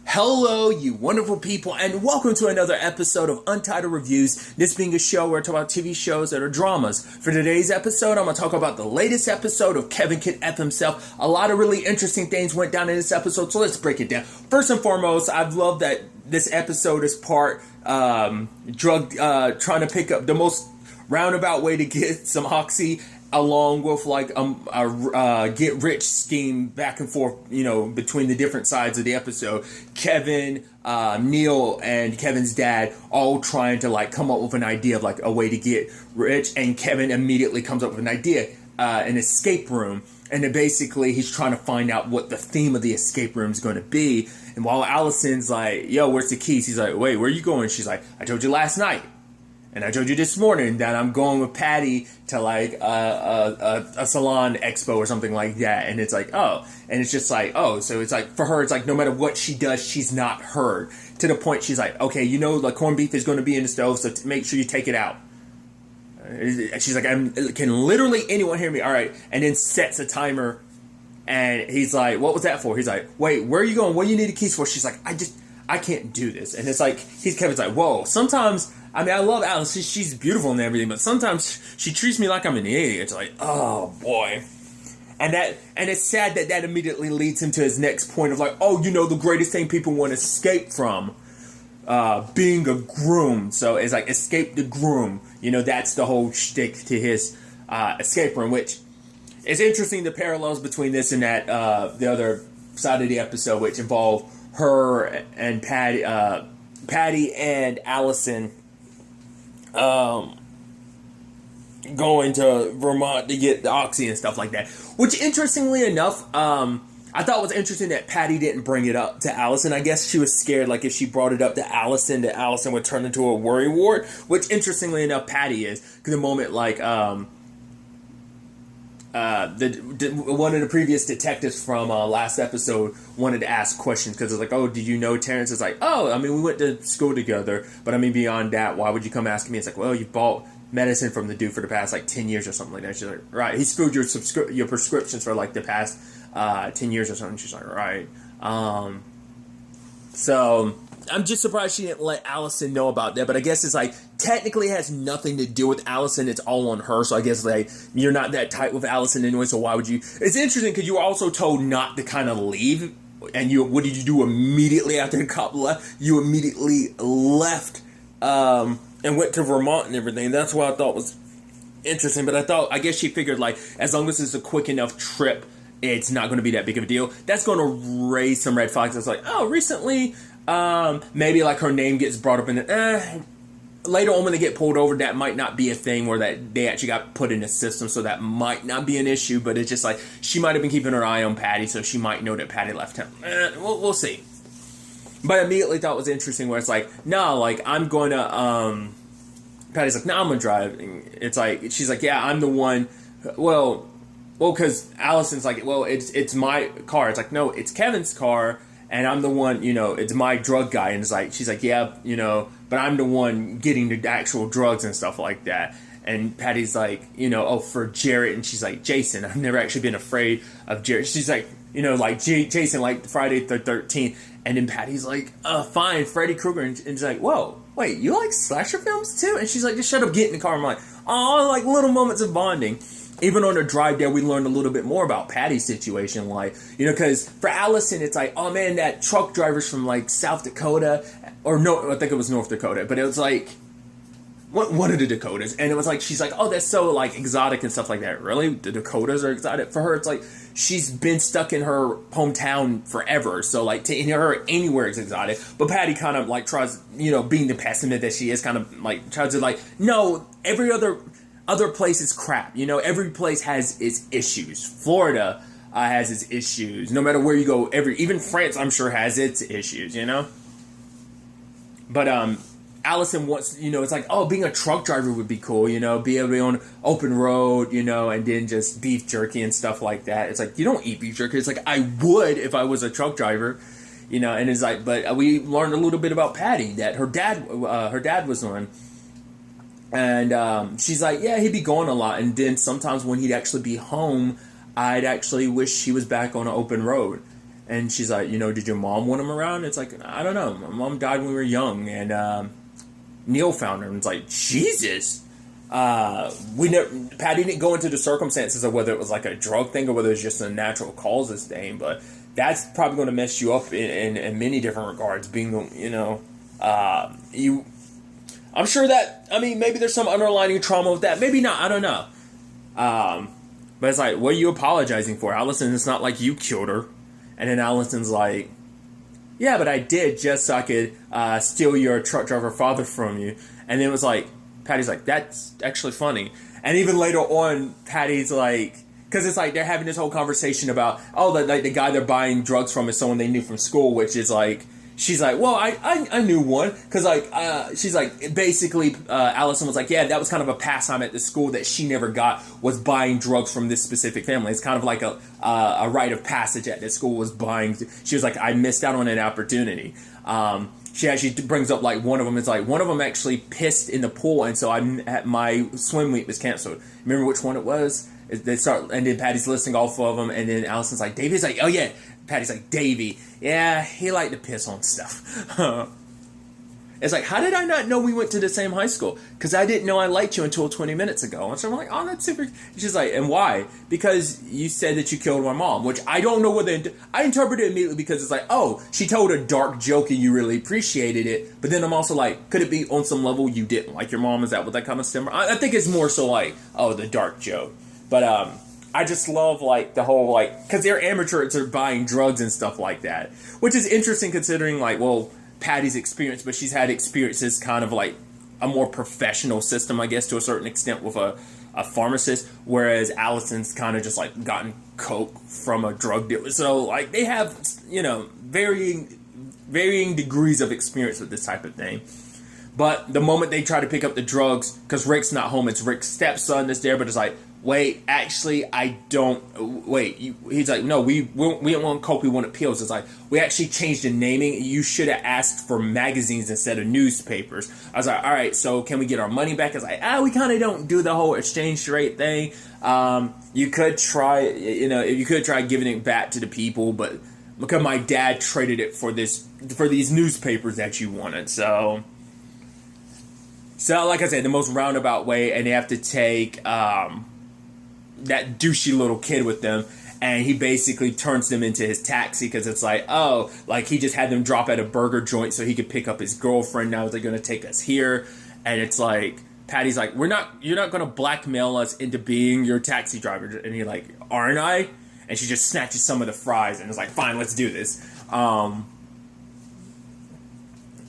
Hello, you wonderful people, and welcome to another episode of Untitled Reviews. This being a show where I talk about TV shows that are dramas. For today's episode, I'm going to talk about the latest episode of Kevin Can F Himself. A lot of really interesting things went down in this episode, so let's break it down. First and foremost, I've loved that this episode is part trying to pick up the most roundabout way to get some oxy, along with like a get rich scheme back and forth, between the different sides of the episode. Kevin, Neil, and Kevin's dad all trying to like come up with an idea of like a way to get rich, and Kevin immediately comes up with an idea, an escape room, and then basically he's trying to find out what the theme of the escape room is going to be. And while Allison's like, "Yo, where's the keys?" He's like, "Wait, where are you going?" She's like, "I told you last night. And I told you this morning that I'm going with Patty to like a salon expo or something like that." And it's like, oh. And it's just like, oh. So it's like, for her, it's like no matter what she does, she's not heard. To the point she's like, okay, the corned beef is going to be in the stove, so make sure you take it out. She's like, can literally anyone hear me? All right. And then sets a timer. And he's like, what was that for? He's like, wait, where are you going? What do you need the keys for? She's like, I can't do this. And it's like, Kevin's like, whoa, sometimes, I love Alice. She's beautiful and everything, but sometimes she treats me like I'm an idiot. It's like, oh boy. And it's sad that immediately leads him to his next point of like, oh, the greatest thing people want to escape from, being a groom. So it's like, escape the groom. That's the whole shtick to his escape room, which is interesting, the parallels between this and that, the other side of the episode, which involve her and Patty and Allison going to Vermont to get the oxy and stuff like that. Which, interestingly enough, I thought was interesting that Patty didn't bring it up to Allison. I guess she was scared, like, if she brought it up to Allison, that Allison would turn into a worry wart. Which, interestingly enough, Patty is. Because the moment, like, one of the previous detectives from last episode wanted to ask questions because it's like, oh, did you know Terrence? It's like, oh, we went to school together, but beyond that, why would you come asking me? It's like, well, you bought medicine from the dude for the past like 10 years or something like that. She's like, right, he's filled your prescriptions for like the past 10 years or something. She's like, right. So I'm just surprised she didn't let Allison know about that, but I guess it's like, technically has nothing to do with Allison, it's all on her, so I guess like, you're not that tight with Allison anyway, so why would you? It's interesting, because you were also told not to kind of leave, and what did you do immediately after the cop left? You immediately left, and went to Vermont and everything. That's what I thought was interesting, but I guess she figured like, as long as it's a quick enough trip, it's not going to be that big of a deal. That's going to raise some red flags. It's like, oh, recently, maybe like her name gets brought up in it. Later on when they get pulled over, that might not be a thing where that they actually got put in the system, so that might not be an issue, but it's just like, she might have been keeping her eye on Patty, so she might know that Patty left him. We'll see. But I immediately thought it was interesting where it's like, no, like, I'm going to, Patty's like, no, I'm going to drive. And it's like, she's like, yeah, I'm the one, well, because Allison's like, well, it's my car. It's like, no, it's Kevin's car, and I'm the one, it's my drug guy. And it's like, she's like, yeah, but I'm the one getting the actual drugs and stuff like that. And Patty's like, oh, for Jarrett. And she's like, Jason. I've never actually been afraid of Jarrett. She's like, like Jason, like Friday the 13th. And then Patty's like, fine, Freddy Krueger. And she's like, whoa, wait, you like slasher films too? And she's like, just shut up, get in the car. I'm like, oh, like little moments of bonding. Even on the drive there, we learned a little bit more about Patty's situation. Like, because for Allison, it's like, oh man, that truck driver's from like South Dakota. Or no, I think it was North Dakota. But it was like, one of the Dakotas. And it was like, she's like, oh, that's so like exotic and stuff like that. Really? The Dakotas are exotic? For her, it's like, she's been stuck in her hometown forever. So like, to her, anywhere is exotic. But Patty kind of like tries, being the pessimist that she is, kind of like tries to like, no, every other place is crap. Every place has its issues. Florida has its issues. No matter where you go, even France, I'm sure, has its issues, But Allison wants, it's like, oh, being a truck driver would be cool, be able to be on open road, and then just beef jerky and stuff like that. It's like, you don't eat beef jerky. It's like, I would if I was a truck driver, and it's like, but we learned a little bit about Patty, that her dad was one. And she's like, yeah, he'd be gone a lot. And then sometimes when he'd actually be home, I'd actually wish he was back on an open road. And she's like, did your mom want him around? It's like, I don't know. My mom died when we were young, and Neil found her. And it's like, Jesus. Patty didn't go into the circumstances of whether it was like a drug thing or whether it was just a natural causes thing, but that's probably going to mess you up in many different regards. Being, I'm sure that, maybe there's some underlying trauma with that. Maybe not. I don't know. But it's like, what are you apologizing for? Allison, it's not like you killed her. And then Allison's like, yeah, but I did just so I could steal your truck driver father from you. And then it was like, Patty's like, that's actually funny. And even later on, Patty's like, because it's like they're having this whole conversation about, the guy they're buying drugs from is someone they knew from school, which is like, she's like, well, I knew one. Because, she's like, basically, Allison was like, yeah, that was kind of a pastime at the school that she never got, was buying drugs from this specific family. It's kind of like a rite of passage at this school, was buying. She was like, I missed out on an opportunity. She actually brings up, like, one of them. It's like, one of them actually pissed in the pool, and so my swim meet was canceled. Remember which one it was? And then Patty's listing off of them, and then Allison's like, Davy's like, oh, yeah. Patty's like, Davy, yeah, he liked to piss on stuff. It's like, how did I not know we went to the same high school? Because I didn't know I liked you until 20 minutes ago. And so I'm like, oh, that's super. She's like, and why? Because you said that you killed my mom, which I don't know whether... I interpreted it immediately because it's like, oh, she told a dark joke and you really appreciated it. But then I'm also like, could it be on some level you didn't like your mom? Is that what that kind of stem? I think it's more so like, oh, the dark joke. But I just love, like, the whole, like... Because they're amateurs are buying drugs and stuff like that. Which is interesting considering, like, well... Patty's experience, but she's had experiences kind of like a more professional system, I guess, to a certain extent with a pharmacist, whereas Allison's kind of just like gotten coke from a drug dealer. So like they have, varying degrees of experience with this type of thing. But the moment they try to pick up the drugs, because Rick's not home, it's Rick's stepson that's there, but it's like, wait, actually, I don't... Wait, he's like, no, we don't want coke, we wanted pills. It's like, we actually changed the naming. You should have asked for magazines instead of newspapers. I was like, all right, so can we get our money back? It's like, we kind of don't do the whole exchange rate thing. You could try, you could try giving it back to the people, but because my dad traded it for these newspapers that you wanted, so like I said, the most roundabout way, and they have to take... that douchey little kid with them, and he basically turns them into his taxi because it's like, oh, like he just had them drop at a burger joint so he could pick up his girlfriend. Now they're going to take us here, and it's like Patty's like, you're not going to blackmail us into being your taxi driver, and he's like, aren't I? And she just snatches some of the fries and is like, fine, let's do this.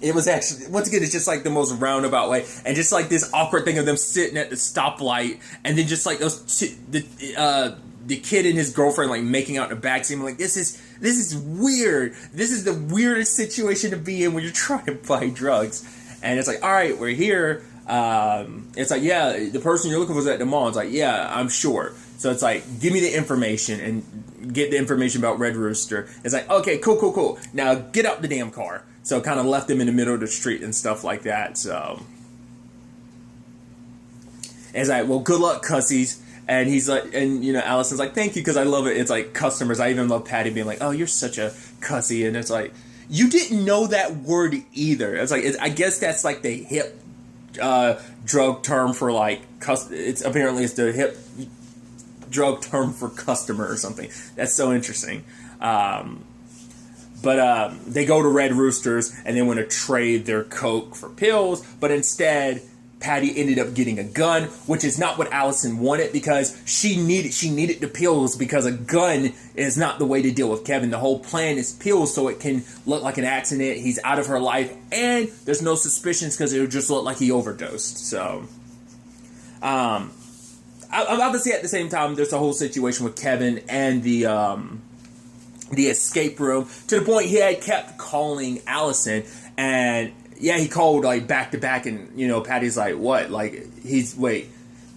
It was actually, once again, it's just like the most roundabout way. And just like this awkward thing of them sitting at the stoplight. And then just like the kid and his girlfriend like making out in the backseat. I'm like, this is weird. This is the weirdest situation to be in when you're trying to buy drugs. And it's like, all right, we're here. It's like, yeah, the person you're looking for is at the mall. It's like, yeah, I'm sure. So it's like, give me the information and get the information about Red Rooster. It's like, okay, cool. Now get out the damn car. So kind of left him in the middle of the street and stuff like that. So it's like, well, good luck, cussies. And he's like, and Allison's like, thank you, because I love it. It's like customers. I even love Patty being like, oh, you're such a cussy. And it's like, you didn't know that word either. It's like, I guess that's like the hip drug term for like, it's the hip drug term for customer or something. That's so interesting. But they go to Red Roosters and they want to trade their coke for pills, but instead Patty ended up getting a gun, which is not what Allison wanted, because she needed the pills, because a gun is not the way to deal with Kevin. The whole plan is pills so it can look like an accident, he's out of her life, and there's no suspicions because it would just look like he overdosed. So obviously at the same time there's a whole situation with Kevin and the escape room, to the point he had kept calling Allison, and yeah, he called like back to back, and Patty's like, what? Like,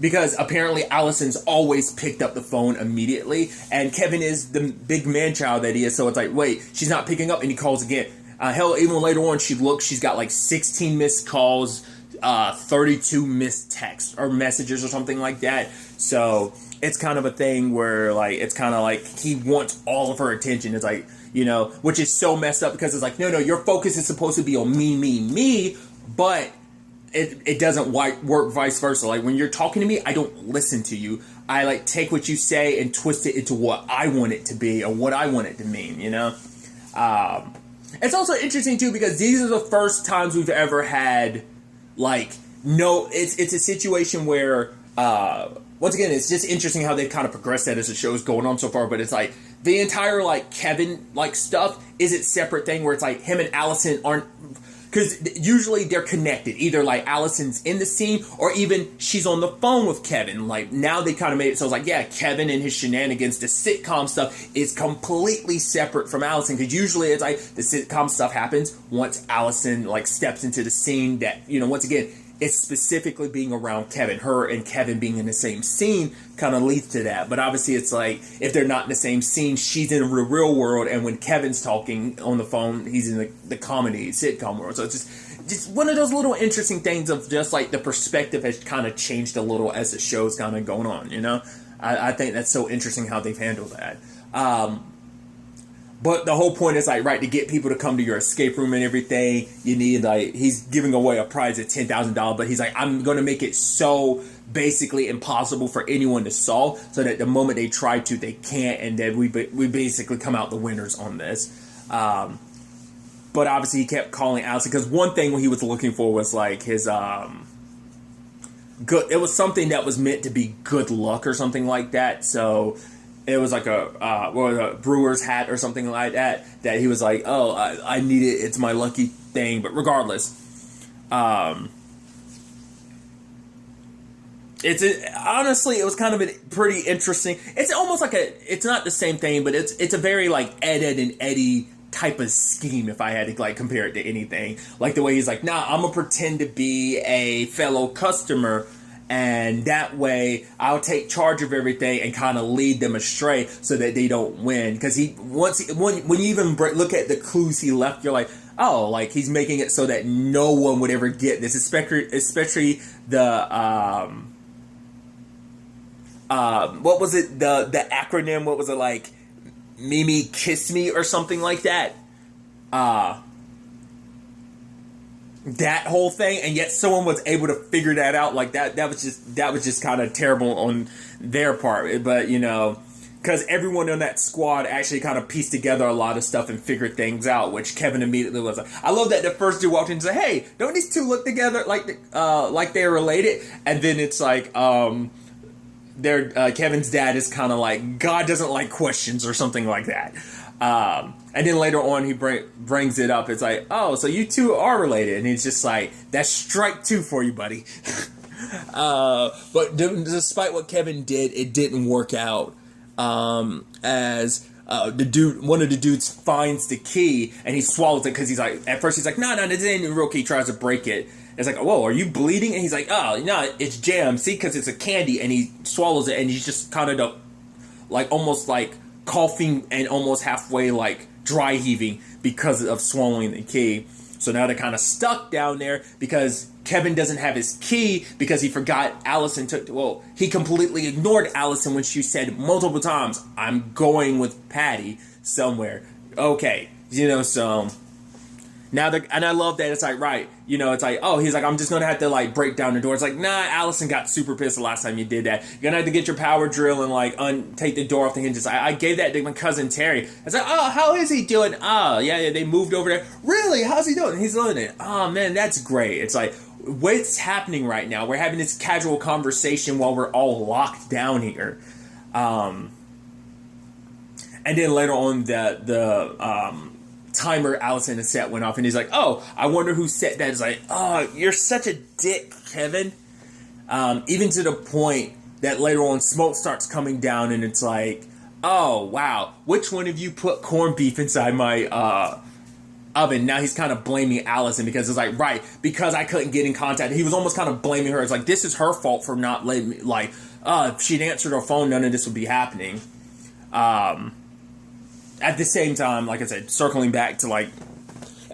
because apparently Allison's always picked up the phone immediately, and Kevin is the big man child that he is, so it's like, wait, she's not picking up, and he calls again. Hell, even later on, she's got like 16 missed calls, 32 missed texts or messages or something like that. So it's kind of a thing where like, it's kind of like he wants all of her attention. It's like, which is so messed up because it's like, no, your focus is supposed to be on me, but it doesn't work vice versa. Like when you're talking to me, I don't listen to you. I like take what you say and twist it into what I want it to be or what I want it to mean, It's also interesting too because these are the first times we've ever had it's a situation where once again it's just interesting how they've kind of progressed that as the show's going on so far, but it's like the entire Kevin stuff is its separate thing where it's like him and Allison aren't, because usually they're connected. Either Allison's in the scene or even she's on the phone with Kevin. Now they kind of made it so it's like, yeah, Kevin and his shenanigans, the sitcom stuff is completely separate from Allison. Because usually it's like the sitcom stuff happens once Allison steps into the scene that, once again, it's specifically being around Kevin. Her and Kevin being in the same scene kind of leads to that. But obviously it's like, if they're not in the same scene, she's in the real world. And when Kevin's talking on the phone, he's in the comedy sitcom world. So it's just one of those little interesting things of just the perspective has kind of changed a little as the show's kind of going on, I think that's so interesting how they've handled that. But the whole point is to get people to come to your escape room and everything, you need he's giving away a prize of $10,000, but he's like, I'm going to make it so basically impossible for anyone to solve so that the moment they try to, they can't, and then we basically come out the winners on this. But obviously he kept calling Allison because one thing he was looking for was his good. It was something that was meant to be good luck or something like that. So it was a brewer's hat or something like that he was like, oh, I need it. It's my lucky thing. But regardless, honestly, it was kind of a pretty interesting. It's almost it's not the same thing, but it's a very Ed and Eddie type of scheme, if I had to compare it to anything. The way he's nah, I'm gonna pretend to be a fellow customer, and that way I'll take charge of everything and kind of lead them astray so that they don't win. Because when you even look at the clues he left, you're like, oh, he's making it so that no one would ever get this, especially the what was it, the acronym, what was it, Mimi Kiss Me or something like that. That whole thing, and yet someone was able to figure that out. That was just kind of terrible on their part. But because everyone on that squad actually kind of pieced together a lot of stuff and figured things out, which Kevin immediately was like, I love that the first dude walked in and said, hey, don't these two look together like they're related? And then it's Kevin's dad is kind of God doesn't like questions or something like that. And then later on he brings it up. It's oh, so you two are related. And he's just that's strike two for you, buddy. But despite what Kevin did, it didn't work out. As one of the dudes finds the key and he swallows it because he's at first he's no, this ain't the real key. He tries to break it. It's whoa, are you bleeding? And he's oh, no, it's jam. See, because it's a candy. And he swallows it and he's just kind of almost coughing and almost halfway dry heaving because of swallowing the key. So now they're kind of stuck down there because Kevin doesn't have his key because he forgot Allison he completely ignored Allison when she said multiple times, I'm going with Patty somewhere. Okay, so now and I love that it's right, oh, he's I'm just gonna have to break down the door. It's nah, Allison got super pissed the last time you did that. You're gonna have to get your power drill and take the door off the hinges. I gave that to my cousin Terry. I was oh, how is he doing? Oh, yeah, they moved over there. Really? How's he doing? He's loving it. Oh man, that's great. It's what's happening right now? We're having this casual conversation while we're all locked down here. And then later on the timer Allison has set went off and he's oh, I wonder who set that. It's oh, you're such a dick, Kevin. Even to the point that later on smoke starts coming down and it's oh wow, which one of you put corned beef inside my oven? Now he's kind of blaming Allison because it's right, because I couldn't get in contact. He was almost kind of blaming her. It's this is her fault for not letting me if she'd answered her phone, none of this would be happening. At the same time, like I said, circling back to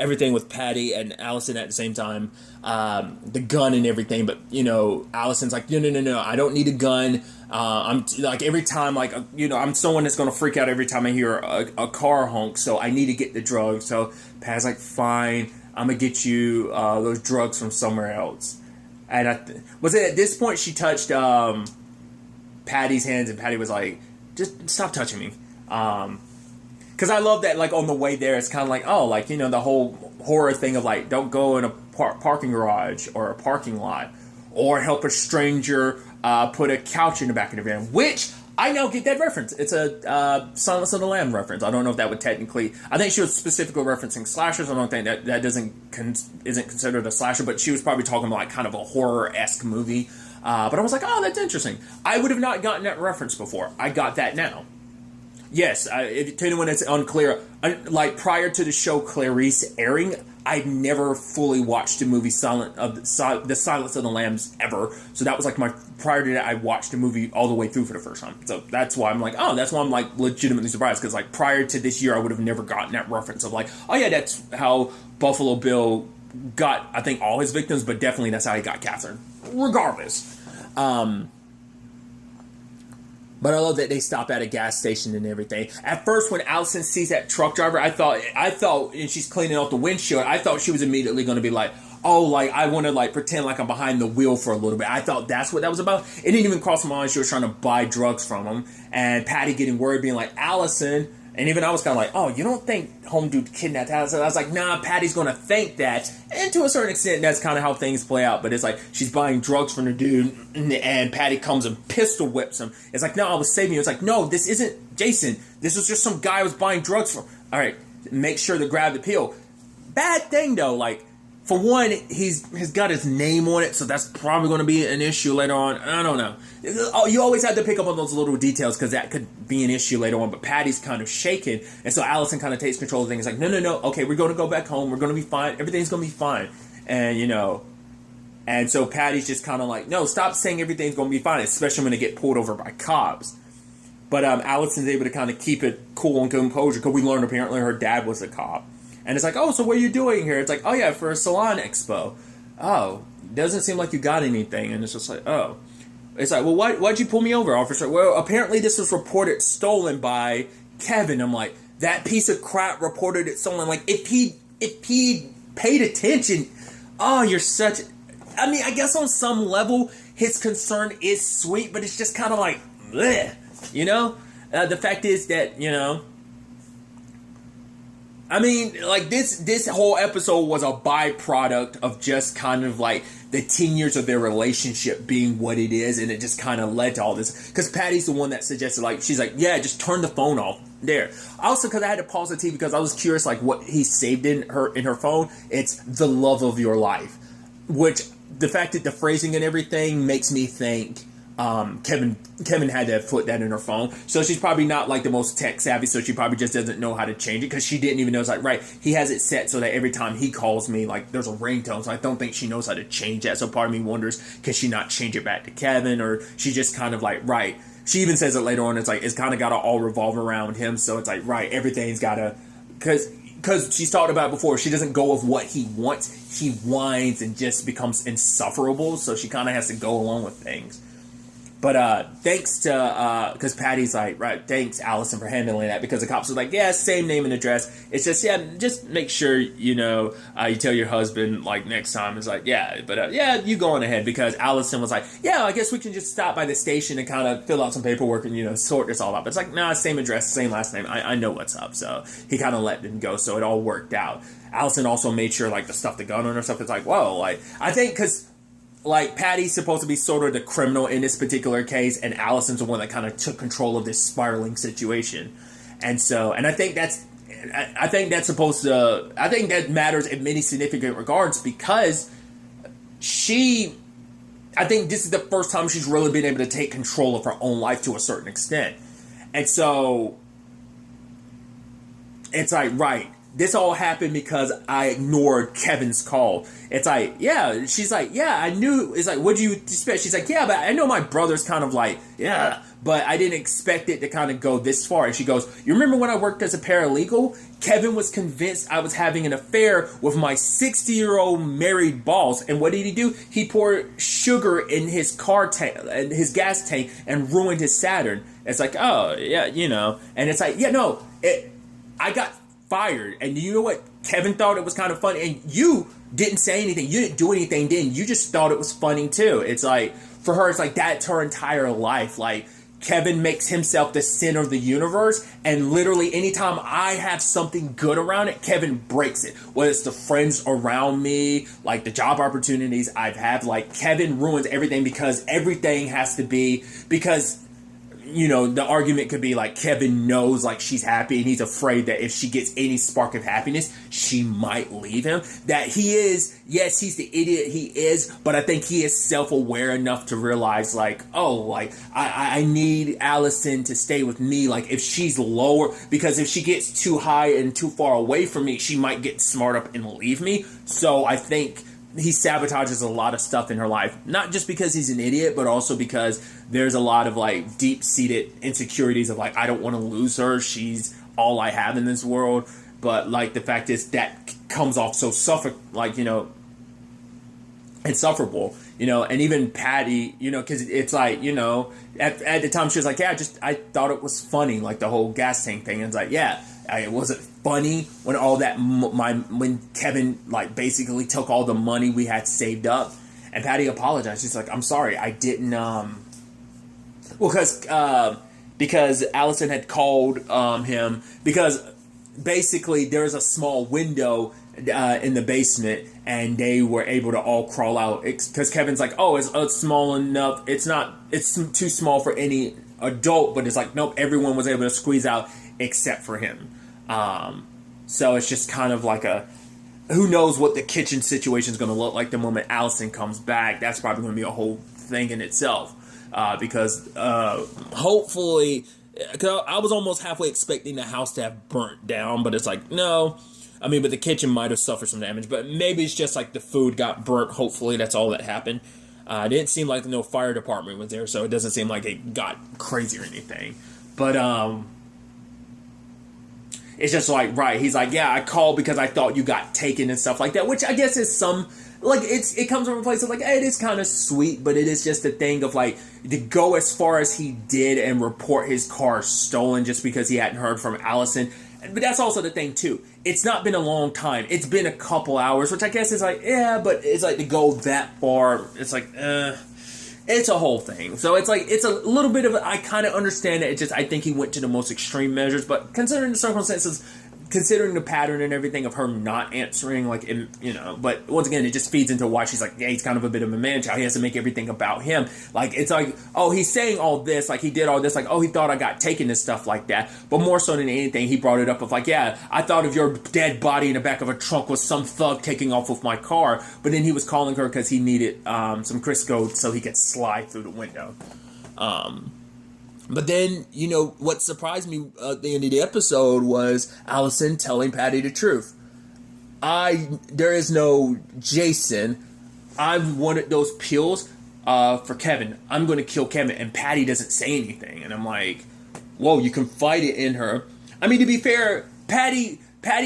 everything with Patty and Allison at the same time, the gun and everything. But Allison's like, no, I don't need a gun. I'm like, every time, like, I'm someone that's gonna freak out every time I hear a car honk, so I need to get the drugs. So Pat's like, fine, I'm gonna get you those drugs from somewhere else. And was it at this point she touched Patty's hands, and Patty was like, just stop touching me. Because I love that, like, on the way there, it's kind of like, the whole horror thing of, like, don't go in a parking garage or a parking lot, or help a stranger put a couch in the back of the van, which I now get that reference. It's a Silence of the Lamb reference. I don't know if that would technically, I think she was specifically referencing slashers. I don't think that isn't considered a slasher, but she was probably talking about, like, kind of a horror-esque movie. But I was like, oh, that's interesting. I would have not gotten that reference before. I got that now. Yes, if to anyone that's unclear, like, prior to the show Clarice airing, I'd never fully watched the movie The Silence of the Lambs ever. So that was like prior to that, I watched the movie all the way through for the first time. So that's why I'm like, legitimately surprised. Because, like, prior to this year, I would have never gotten that reference of, like, oh yeah, that's how Buffalo Bill got, I think, all his victims, but definitely that's how he got Catherine. Regardless. But I love that they stop at a gas station and everything. At first, when Allison sees that truck driver, I thought, and she's cleaning off the windshield, I thought she was immediately going to be like, oh, like, I want to, like, pretend like I'm behind the wheel for a little bit. I thought that's what that was about. It didn't even cross my mind she was trying to buy drugs from him. And Patty getting worried, being like, Allison. And even I was kind of like, oh, you don't think home dude kidnapped Allison? I was like, nah, Patty's going to think that. And to a certain extent, that's kind of how things play out. But it's like, she's buying drugs from the dude, and Patty comes and pistol whips him. It's like, no, I was saving you. It's like, no, this isn't Jason. This was just some guy I was buying drugs from. All right, make sure to grab the pill. Bad thing, though, like, for one, he's got his name on it, so that's probably going to be an issue later on. I don't know. You always have to pick up on those little details because that could be an issue later on. But Patty's kind of shaken, and so Allison kind of takes control of things. Like, no, okay, we're going to go back home. We're going to be fine. Everything's going to be fine. And, and so Patty's just kind of like, no, stop saying everything's going to be fine, especially when they get pulled over by cops. But Allison's able to kind of keep it cool and composure because we learned apparently her dad was a cop. And it's like, oh, so what are you doing here? It's like, oh, yeah, for a salon expo. Oh, doesn't seem like you got anything. And it's just like, oh. It's like, well, why'd you pull me over, officer? Well, apparently this was reported stolen by Kevin. I'm like, that piece of crap reported it stolen. Like, if he paid attention, oh, you're such... I mean, I guess on some level, his concern is sweet, but it's just kind of like, bleh, the fact is that, I mean, like, this whole episode was a byproduct of just kind of like the 10 years of their relationship being what it is, and it just kind of led to all this. Because Patty's the one that suggested, like, she's like, yeah, just turn the phone off there. Also, because I had to pause the TV because I was curious, like, what he saved in her phone. It's the love of your life, which the fact that the phrasing and everything makes me think Kevin had to put that in her phone. So she's probably not like the most tech savvy, so she probably just doesn't know how to change it because she didn't even know. It's like, right, he has it set so that every time he calls me, like, there's a ringtone. So I don't think she knows how to change that. So part of me wonders, can she not change it back to Kevin, or she just kind of like, right. She even says it later on. It's like, it's kind of got to all revolve around him. So it's like, right, everything's got to, because she's talked about it before, she doesn't go with what he wants. He whines and just becomes insufferable. So she kind of has to go along with things. But thanks to, because Patty's like, right, thanks, Allison, for handling that, because the cops are like, yeah, same name and address. It's just, yeah, just make sure, you tell your husband, like, next time. It's like, yeah, but, yeah, you go on ahead, because Allison was like, yeah, I guess we can just stop by the station and kind of fill out some paperwork and, sort this all out. But it's like, nah, same address, same last name. I know what's up. So he kind of let them go, so it all worked out. Allison also made sure, like, the gun on her stuff. It's like, whoa, like, I think, because... like, Patty's supposed to be sort of the criminal in this particular case, and Allison's the one that kind of took control of this spiraling situation. And so, and I think that matters in many significant regards, because I think this is the first time she's really been able to take control of her own life to a certain extent. And so, it's like, right, this all happened because I ignored Kevin's call. It's like, yeah. She's like, yeah, I knew. It's like, what do you expect? She's like, yeah, but I know my brother's kind of like, yeah, but I didn't expect it to kind of go this far. And she goes, you remember when I worked as a paralegal? Kevin was convinced I was having an affair with my 60-year-old married boss. And what did he do? He poured sugar in his car tank, in his gas tank, and ruined his Saturn. It's like, oh, yeah, you know. And it's like, yeah, no, I got fired. And you know what? Kevin thought it was kind of funny. And you didn't say anything. You didn't do anything, didn't you? Just thought it was funny, too. It's like, for her, it's like, that's her entire life. Like, Kevin makes himself the center of the universe, and literally anytime I have something good around it, Kevin breaks it. Whether it's the friends around me, like the job opportunities I've had, like Kevin ruins everything because everything has to be, because, you know, the argument could be like Kevin knows like she's happy and he's afraid that if she gets any spark of happiness, she might leave him. That he is, yes, he's the idiot he is, but I think he is self-aware enough to realize like, oh, like I need Allison to stay with me. Like if she's lower, because if she gets too high and too far away from me, she might get smart up and leave me. So I think he sabotages a lot of stuff in her life, not just because he's an idiot, but also because there's a lot of like deep-seated insecurities of like, I don't want to lose her. She's all I have in this world. But like the fact is that comes off so insufferable, you know, and even Patty, you know, because it's like, you know, at the time she was like, yeah, I thought it was funny, like the whole gas tank thing. And it's like, yeah, it wasn't funny when all that when Kevin like basically took all the money we had saved up. And Patty apologized. She's like, I'm sorry, I didn't because Allison had called him, because basically there's a small window in the basement, and they were able to all crawl out because Kevin's like, oh, it's small enough, it's too small for any adult, but it's like, nope, everyone was able to squeeze out except for him. So it's just kind of like who knows what the kitchen situation is going to look like the moment Allison comes back. That's probably going to be a whole thing in itself, because hopefully, cause I was almost halfway expecting the house to have burnt down, but it's like, no. I mean, but the kitchen might have suffered some damage, but maybe it's just like the food got burnt. Hopefully that's all that happened. It didn't seem like no fire department was there, so it doesn't seem like it got crazy or anything. But it's just like, right, he's like, yeah, I called because I thought you got taken and stuff like that, which I guess is some, like, it comes from a place of like, hey, it is kind of sweet, but it is just a thing of like, to go as far as he did and report his car stolen just because he hadn't heard from Allison. But that's also the thing too. It's not been a long time. It's been a couple hours, which I guess is like, yeah, but it's like to go that far, it's like, it's a whole thing. So it's like, it's a little bit of, I kind of understand it. It's just, I think he went to the most extreme measures, but considering the circumstances, considering the pattern and everything of her not answering, like, you know, but once again, it just feeds into why she's like, yeah, he's kind of a bit of a man-child. He has to make everything about him. Like, it's like, oh, he's saying all this, like, he did all this, like, oh, he thought I got taken and stuff like that. But more so than anything, he brought it up of like, yeah, I thought of your dead body in the back of a trunk was some thug taking off with my car. But then he was calling her because he needed some Crisco so he could slide through the window. But then, you know, what surprised me at the end of the episode was Allison telling Patty the truth. There is no Jason. I wanted those pills for Kevin. I'm going to kill Kevin. And Patty doesn't say anything. And I'm like, whoa, you confided in her. I mean, to be fair, Patty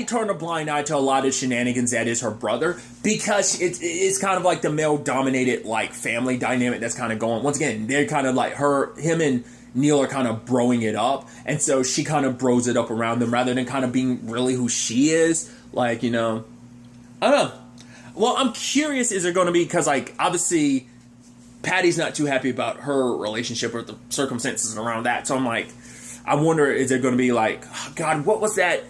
turned a blind eye to a lot of shenanigans that is her brother, because it's kind of like the male-dominated like family dynamic that's kind of going. Once again, they're kind of like him and Neil are kind of broing it up, and so she kind of bros it up around them rather than kind of being really who she is. Like, you know, I don't know. Well, I'm curious, is there going to be, because like obviously Patty's not too happy about her relationship or the circumstances around that, so I'm like, I wonder, is there going to be like, oh God, what was that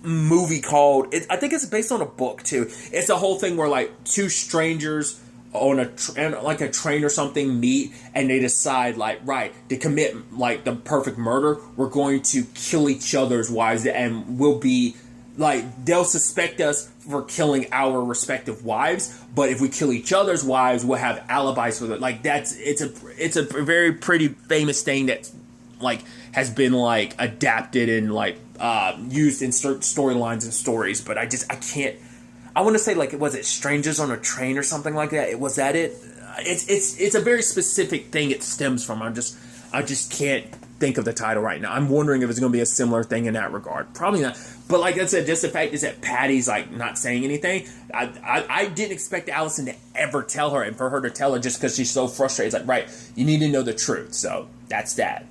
movie called? I think it's based on a book too. It's a whole thing where like two strangers on a train or something meet, and they decide like, right, to commit like the perfect murder, we're going to kill each other's wives, and we'll be like, they'll suspect us for killing our respective wives, but if we kill each other's wives, we'll have alibis for it. Like, it's a very pretty famous thing that like has been like adapted and like used in certain storylines and stories, but I can't. I want to say, like, was it Strangers on a Train or something like that? Was that it? It's a very specific thing it stems from. I just can't think of the title right now. I'm wondering if it's going to be a similar thing in that regard. Probably not. But like I said, just the fact is that Patty's like not saying anything. I didn't expect Allison to ever tell her, and for her to tell her just because she's so frustrated. It's like, right, you need to know the truth. So that's that.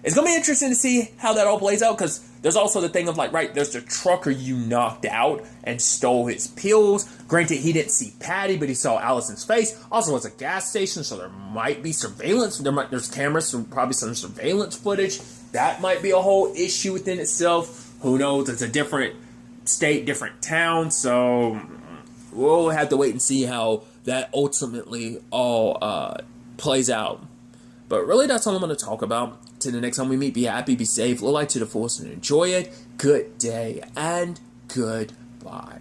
It's going to be interesting to see how that all plays out, because there's also the thing of, like, right, there's the trucker you knocked out and stole his pills. Granted, he didn't see Patty, but he saw Allison's face. Also, it's a gas station, so there might be surveillance. There's cameras, so probably some surveillance footage. That might be a whole issue within itself. Who knows? It's a different state, different town, so we'll have to wait and see how that ultimately all plays out. But really, that's all I'm going to talk about. Till the next time we meet, be happy, be safe, live life to the fullest, and enjoy it. Good day, and goodbye.